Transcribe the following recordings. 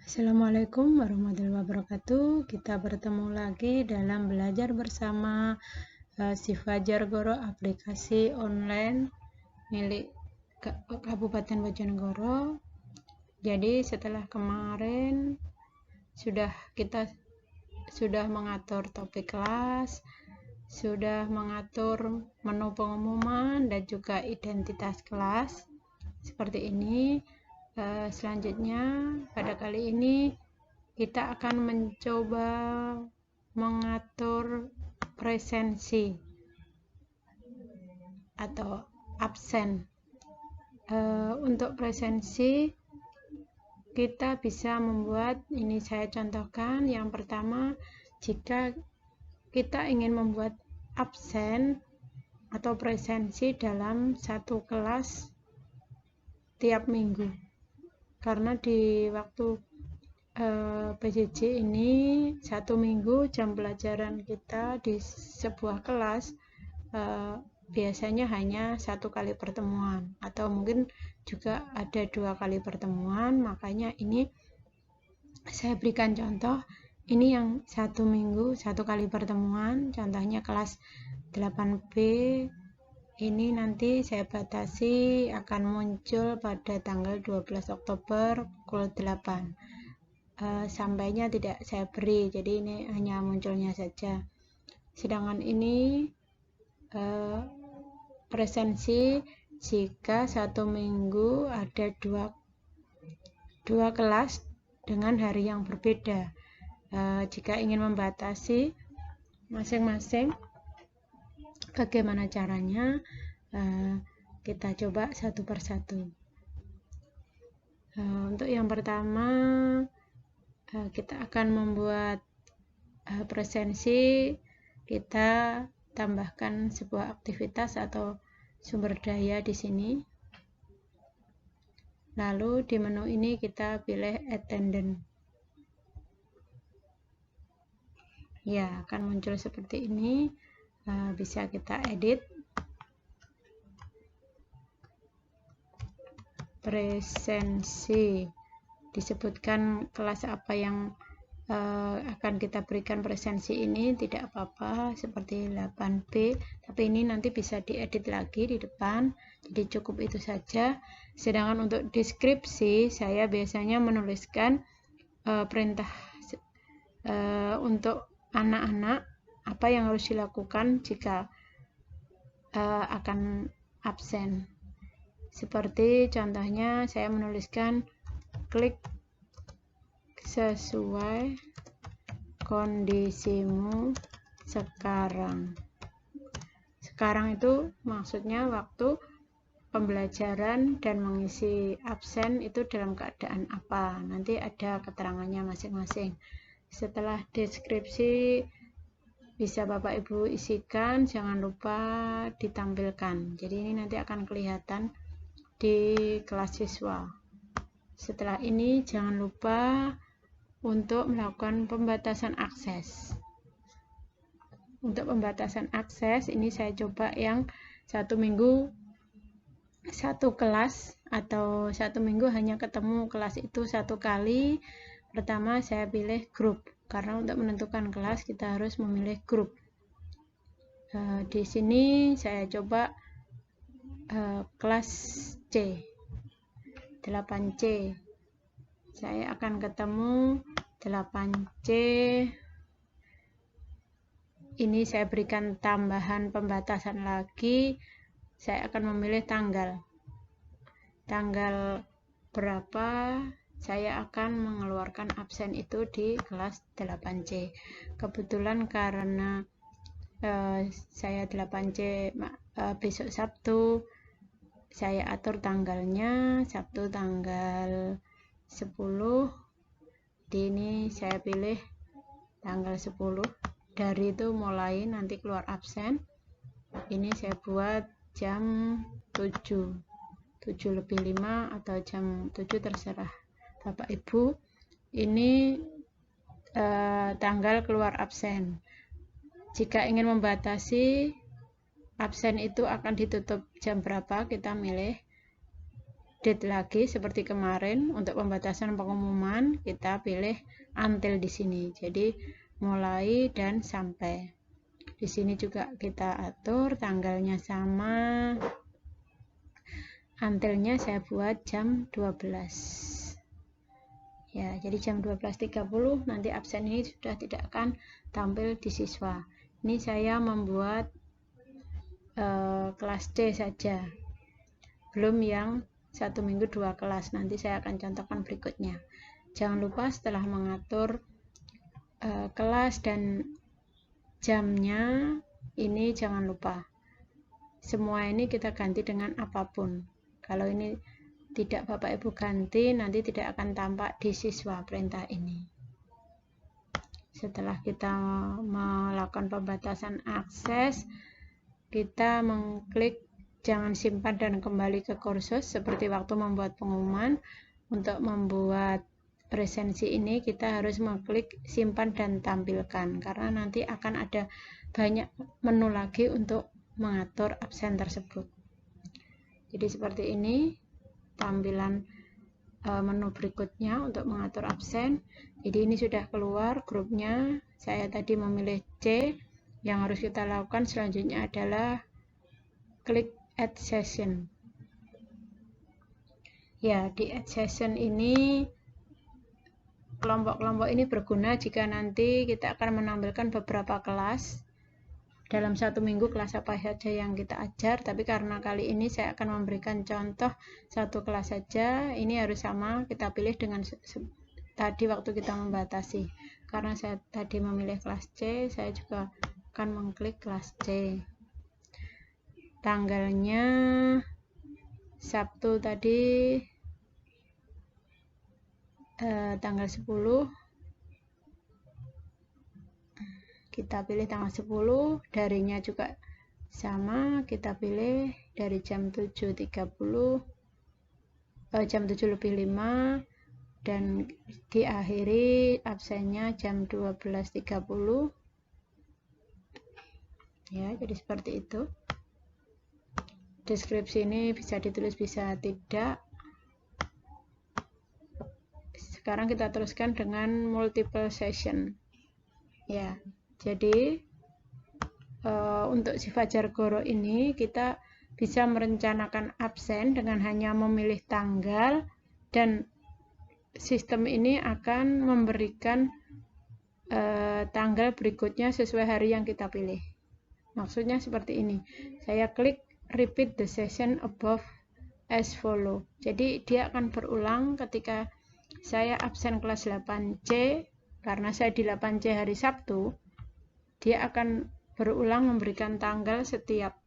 Assalamualaikum warahmatullahi wabarakatuh. Kita bertemu lagi dalam belajar bersama si Fajar Goro, aplikasi online milik Kabupaten Bojonegoro. Jadi setelah kemarin kita sudah mengatur topik kelas, sudah mengatur menu pengumuman dan juga identitas kelas seperti ini. Selanjutnya pada kali ini kita akan mencoba mengatur presensi atau absen. Untuk presensi kita bisa membuat, ini saya contohkan. Yang pertama, jika kita ingin membuat absen atau presensi dalam satu kelas tiap minggu, karena di waktu PJJ ini satu minggu jam pelajaran kita di sebuah kelas biasanya hanya satu kali pertemuan, atau mungkin juga ada 2 kali pertemuan. Makanya ini saya berikan contoh, ini yang satu minggu satu kali pertemuan, contohnya kelas 8B. Ini nanti saya batasi akan muncul pada tanggal 12 Oktober pukul 8. Sampainya tidak saya beri, jadi ini hanya munculnya saja. Sedangkan ini presensi jika satu minggu ada dua kelas dengan hari yang berbeda. Jika ingin membatasi masing-masing, bagaimana caranya? Kita coba satu persatu. Untuk yang pertama, kita akan membuat presensi. Kita tambahkan sebuah aktivitas atau sumber daya di sini. Lalu di menu ini kita pilih attendance. Ya, akan muncul seperti ini. Bisa kita edit. Presensi, disebutkan kelas apa yang akan kita berikan presensi ini, tidak apa-apa, seperti 8B, tapi ini nanti bisa diedit lagi di depan, jadi cukup itu saja. Sedangkan untuk deskripsi, saya biasanya menuliskan perintah untuk anak-anak apa yang harus dilakukan jika akan absen. Seperti contohnya saya menuliskan klik sesuai kondisimu sekarang. Sekarang itu maksudnya waktu pembelajaran, dan mengisi absen itu dalam keadaan apa. Nanti ada keterangannya masing-masing. Setelah deskripsi bisa Bapak Ibu isikan, jangan lupa ditampilkan. Jadi ini nanti akan kelihatan di kelas siswa. Setelah ini jangan lupa untuk melakukan pembatasan akses. Untuk pembatasan akses ini saya coba yang satu minggu satu kelas, atau satu minggu hanya ketemu kelas itu satu kali. Pertama saya pilih grup, karena untuk menentukan kelas kita harus memilih grup. Di sini saya coba kelas C, 8C. Saya akan ketemu 8C. Ini saya berikan tambahan pembatasan lagi. Saya akan memilih tanggal berapa saya akan mengeluarkan absen itu di kelas 8C. Kebetulan karena saya 8C besok Sabtu, saya atur tanggalnya Sabtu tanggal 10. Di ini saya pilih tanggal 10. Dari itu mulai nanti keluar absen. Ini saya buat jam 7:05 atau jam 7, terserah Bapak Ibu. Ini tanggal keluar absen. Jika ingin membatasi absen itu akan ditutup jam berapa, kita milih date lagi seperti kemarin. Untuk pembatasan pengumuman kita pilih until di sini. Jadi mulai dan sampai. Di sini juga kita atur tanggalnya sama. Untilnya saya buat jam 12. Ya, jadi jam 12.30 nanti absen ini sudah tidak akan tampil di siswa. Ini saya membuat kelas D saja, belum yang 1 minggu 2 kelas. Nanti saya akan contohkan berikutnya. Jangan lupa setelah mengatur kelas dan jamnya, ini jangan lupa semua ini kita ganti dengan apapun. Kalau ini tidak Bapak Ibu ganti, nanti tidak akan tampak di siswa perintah ini. Setelah kita melakukan pembatasan akses, kita mengklik jangan simpan dan kembali ke kursus seperti waktu membuat pengumuman. Untuk membuat presensi ini kita harus mengklik simpan dan tampilkan, karena nanti akan ada banyak menu lagi untuk mengatur absen tersebut. Jadi seperti ini tampilan menu berikutnya untuk mengatur absen. Jadi ini sudah keluar grupnya. Saya tadi memilih C. Yang harus kita lakukan selanjutnya adalah klik add session. Ya, di add session ini kelompok-kelompok ini berguna jika nanti kita akan menampilkan beberapa kelas dalam 1 minggu, kelas apa saja yang kita ajar. Tapi karena kali ini saya akan memberikan contoh 1 kelas saja, ini harus sama kita pilih dengan tadi waktu kita membatasi. Karena saya tadi memilih kelas C, saya juga akan mengklik kelas C. Tanggalnya Sabtu tadi, tanggal 10, kita pilih tanggal 10, darinya juga sama, kita pilih dari jam 7.30, jam 7:05, dan diakhiri absennya jam 12.30. Ya, jadi seperti itu. Deskripsi ini bisa ditulis, bisa tidak. Sekarang kita teruskan dengan multiple session. Ya, jadi untuk si Fajar Goro ini kita bisa merencanakan absen dengan hanya memilih tanggal, dan sistem ini akan memberikan tanggal berikutnya sesuai hari yang kita pilih. Maksudnya seperti ini. Saya klik repeat the session above as follow. Jadi dia akan berulang ketika saya absen kelas 8C. Karena saya di 8C hari Sabtu, dia akan berulang memberikan tanggal setiap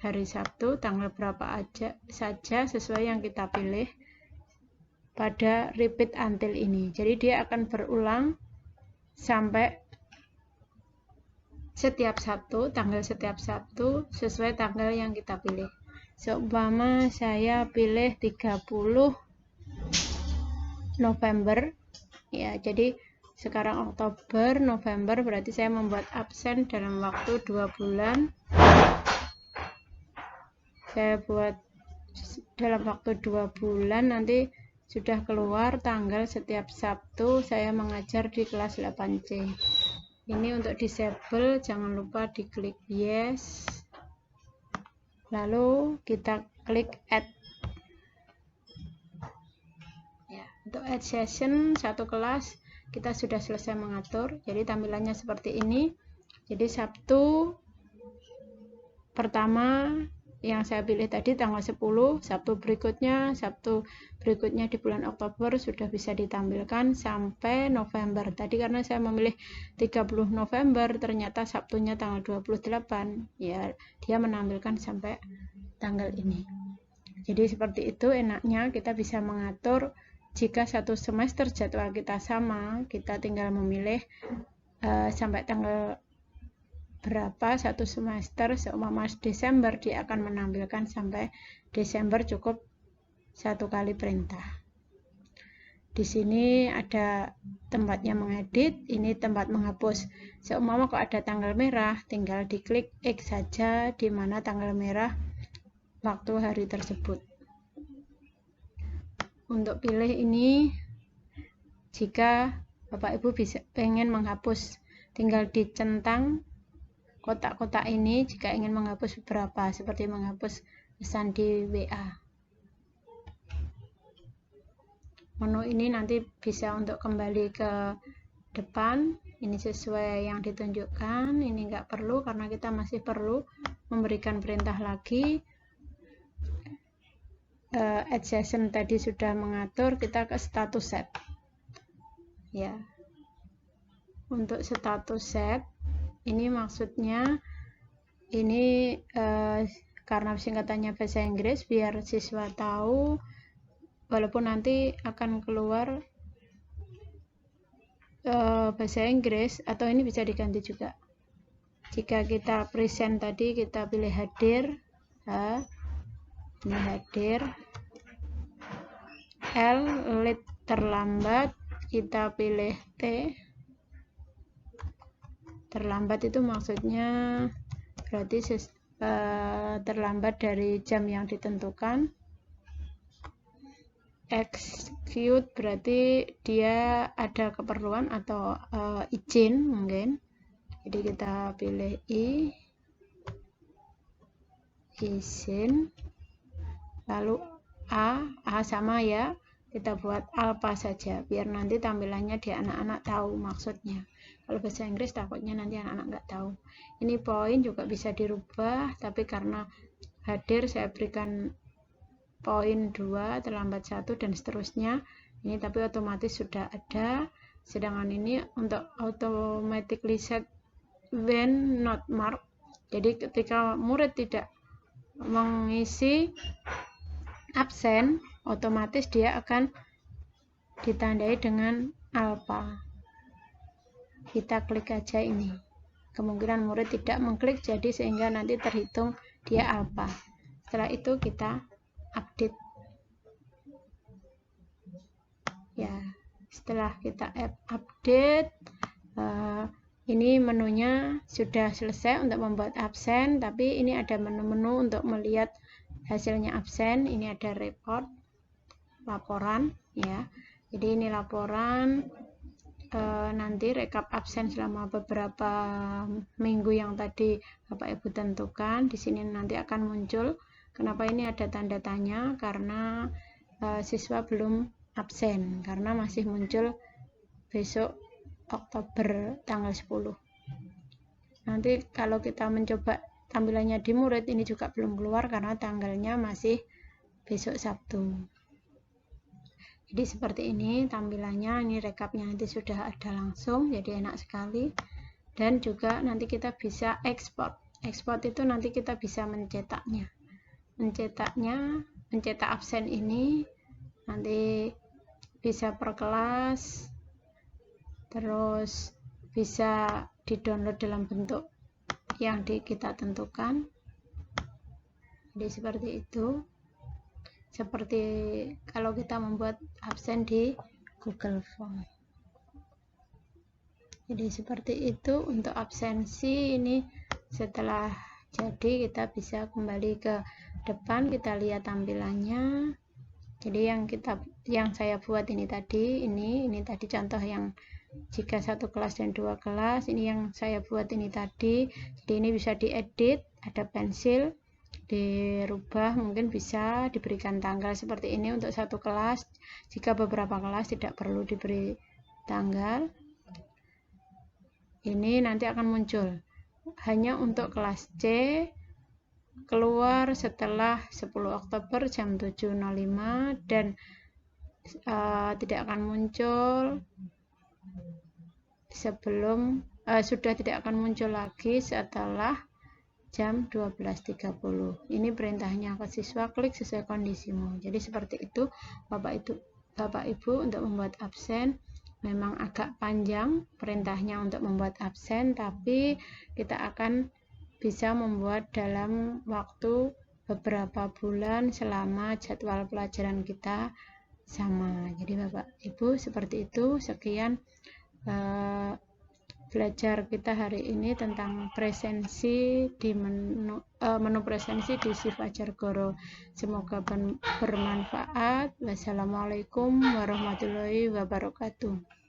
hari Sabtu, tanggal berapa aja saja sesuai yang kita pilih pada repeat until ini. Jadi dia akan berulang sampai setiap Sabtu, tanggal setiap Sabtu sesuai tanggal yang kita pilih. Seumpama saya pilih 30 November, ya, jadi sekarang Oktober, November, berarti saya membuat absen dalam waktu 2 bulan. Saya buat dalam waktu 2 bulan, nanti sudah keluar tanggal setiap Sabtu saya mengajar di kelas 8C. Ini untuk disable, jangan lupa diklik yes, lalu kita klik add. Ya, untuk add session 1 kelas kita sudah selesai mengatur. Jadi tampilannya seperti ini. Jadi Sabtu pertama yang saya pilih tadi tanggal 10, Sabtu berikutnya di bulan Oktober sudah bisa ditampilkan sampai November. Tadi karena saya memilih 30 November, ternyata Sabtunya tanggal 28, ya dia menampilkan sampai tanggal ini. Jadi seperti itu enaknya kita bisa mengatur. Jika 1 semester jadwal kita sama, kita tinggal memilih sampai tanggal berapa 1 semester. Seumpama Desember, dia akan menampilkan sampai Desember, cukup 1 kali perintah. Di sini ada tempatnya mengedit, ini tempat menghapus. Seumpama kok ada tanggal merah, tinggal diklik X saja di mana tanggal merah waktu hari tersebut. untuk pilih ini. Jika Bapak Ibu pengen menghapus, tinggal dicentang kotak-kotak ini jika ingin menghapus beberapa, seperti menghapus pesan di WA. Menu ini nanti bisa untuk kembali ke depan, ini sesuai yang ditunjukkan, ini enggak perlu karena kita masih perlu memberikan perintah lagi. Add session tadi sudah mengatur, kita ke status set ya. Untuk status set ini maksudnya ini karena singkatannya bahasa Inggris, biar siswa tahu walaupun nanti akan keluar bahasa Inggris, atau ini bisa diganti juga. Jika kita present tadi kita pilih hadir, ini hadir. L, late, terlambat, kita pilih T. Terlambat itu maksudnya berarti terlambat dari jam yang ditentukan. Execute berarti dia ada keperluan atau izin mungkin. Jadi kita pilih I, izin. Lalu A sama ya, kita buat alpha saja biar nanti tampilannya di anak-anak tahu maksudnya. Kalau bahasa Inggris takutnya nanti anak-anak nggak tahu. Ini poin juga bisa dirubah, tapi karena hadir saya berikan poin 2, terlambat 1 dan seterusnya. Ini tapi otomatis sudah ada. Sedangkan ini untuk automatically set when not marked. Jadi ketika murid tidak mengisi absen, otomatis dia akan ditandai dengan alpha. Kita klik aja ini. Kemungkinan murid tidak mengklik, jadi sehingga nanti terhitung dia alpha. Setelah itu kita update. Ya, setelah kita update, ini menunya sudah selesai untuk membuat absen, tapi ini ada menu-menu untuk melihat hasilnya absen. Ini ada report, laporan ya. Jadi ini laporan, nanti rekap absen selama beberapa minggu yang tadi Bapak Ibu tentukan. Di sini nanti akan muncul. Kenapa ini ada tanda tanya? Karena siswa belum absen, karena masih muncul besok Oktober tanggal 10. Nanti kalau kita mencoba tampilannya di murid, ini juga belum keluar karena tanggalnya masih besok Sabtu. Jadi seperti ini tampilannya. Ini rekapnya nanti sudah ada langsung, jadi enak sekali. Dan juga nanti kita bisa ekspor. Ekspor itu nanti kita bisa mencetaknya. Mencetak absen ini nanti bisa per kelas, terus bisa di-download dalam bentuk yang kita tentukan. Jadi seperti itu. Seperti kalau kita membuat absen di Google Form. Jadi seperti itu untuk absensi. Ini setelah jadi kita bisa kembali ke depan, kita lihat tampilannya. Jadi yang saya buat ini tadi, ini tadi contoh yang jika 1 kelas dan 2 kelas, ini yang saya buat ini tadi. Jadi ini bisa diedit, ada pensil, dirubah, mungkin bisa diberikan tanggal seperti ini untuk 1 kelas. Jika beberapa kelas tidak perlu diberi tanggal. Ini nanti akan muncul hanya untuk kelas C, keluar setelah 10 Oktober jam 7.05 dan tidak akan muncul sebelum sudah tidak akan muncul lagi setelah jam 12.30. Ini perintahnya ke siswa, klik sesuai kondisimu. Jadi seperti itu Bapak Ibu untuk membuat absen. Memang agak panjang perintahnya untuk membuat absen, tapi kita akan bisa membuat dalam waktu beberapa bulan selama jadwal pelajaran kita sama. Jadi Bapak Ibu seperti itu. Sekian belajar kita hari ini tentang presensi di menu presensi di Si Fajar Goro. Semoga bermanfaat. Wassalamualaikum warahmatullahi wabarakatuh.